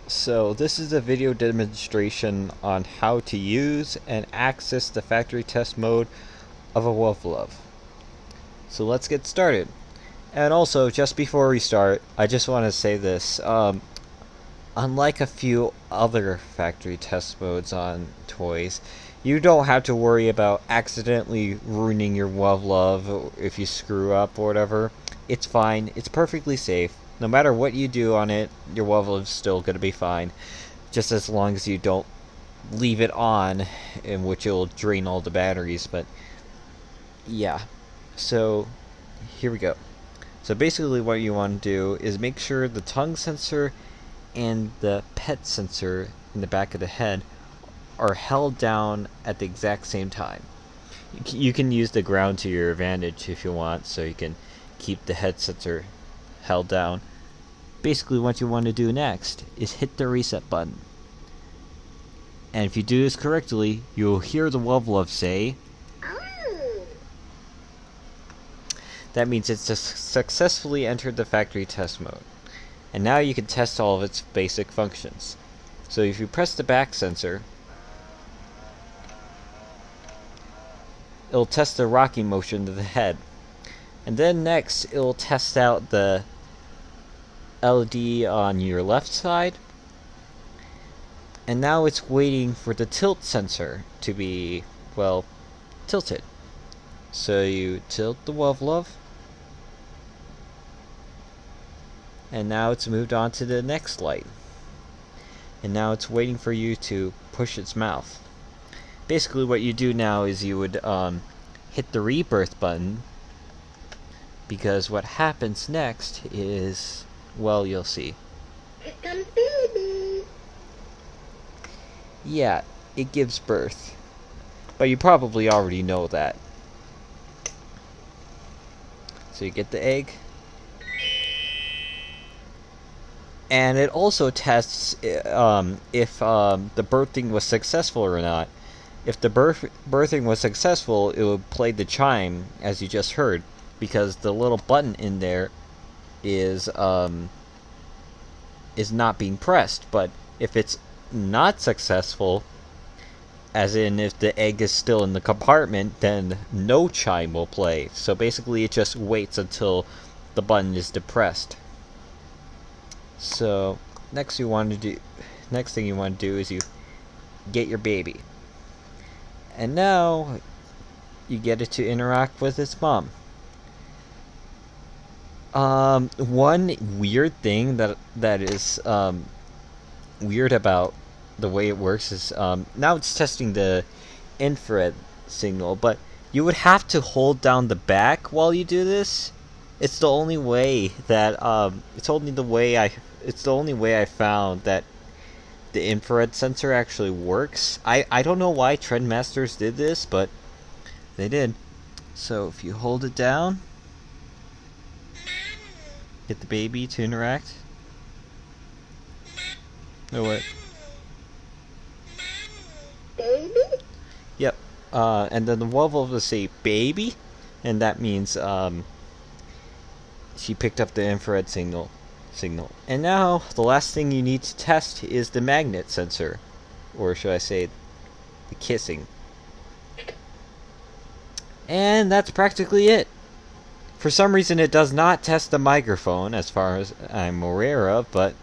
So this is a video demonstration on how to use and access the factory test mode of a Wuv Luv. So let's get started. And also, just before we start, I just want to say this. Unlike a few other factory test modes on toys, you don't have to worry about accidentally ruining your Wuv Luv if you screw up or whatever. It's fine. It's perfectly safe. No matter what you do on it, your Wuv Luv's still going to be fine. Just as long as you don't leave it on, in which it will drain all the batteries. But yeah, so here we go. So basically what you want to do is make sure the tongue sensor and the pet sensor in the back of the head are held down at the exact same time. You can use the ground to your advantage if you want, so you can keep the head sensor held down. Basically what you want to do next is hit the reset button. And if you do this correctly, you'll hear the Wuv Luv say, "Oh." That means it's successfully entered the factory test mode. And now you can test all of its basic functions. So if you press the back sensor, it'll test the rocking motion of the head. And then next, it'll test out the LED on your left side. And now it's waiting for the tilt sensor to be, well, tilted. So you tilt the Wuv Luv. And now it's moved on to the next light. And now it's waiting for you to push its mouth. Basically what you do now is you would hit the rebirth button, because what happens next is, well, you'll see. Here comes baby. Yeah, it gives birth. But you probably already know that. So you get the egg. And it also tests if the birthing was successful or not. If the birthing was successful, it would play the chime, as you just heard, because the little button in there is not being pressed. But if it's not successful, as in if the egg is still in the compartment, then no chime will play. So basically it just waits until the button is depressed. So next thing you want to do is you get your baby. And now you get it to interact with its mom. One weird thing that is weird about the way it works is now it's testing the infrared signal, but you would have to hold down the back while you do this. It's the only way that it's the only way I found that the infrared sensor actually works. I don't know why Trendmasters did this, but they did. So if you hold it down, get the baby to interact. No, what? Baby? Yep. And then the Wuv Luv will say baby, and that means she picked up the infrared signal. And now the last thing you need to test is the magnet sensor, or should I say the kissing. And that's practically it. For some reason it does not test the microphone as far as I'm aware of, but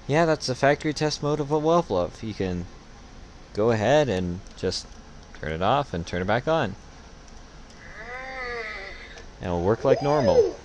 yeah, that's the factory test mode of a Wuv Luv. You can go ahead and just turn it off and turn it back on, and it'll work like normal.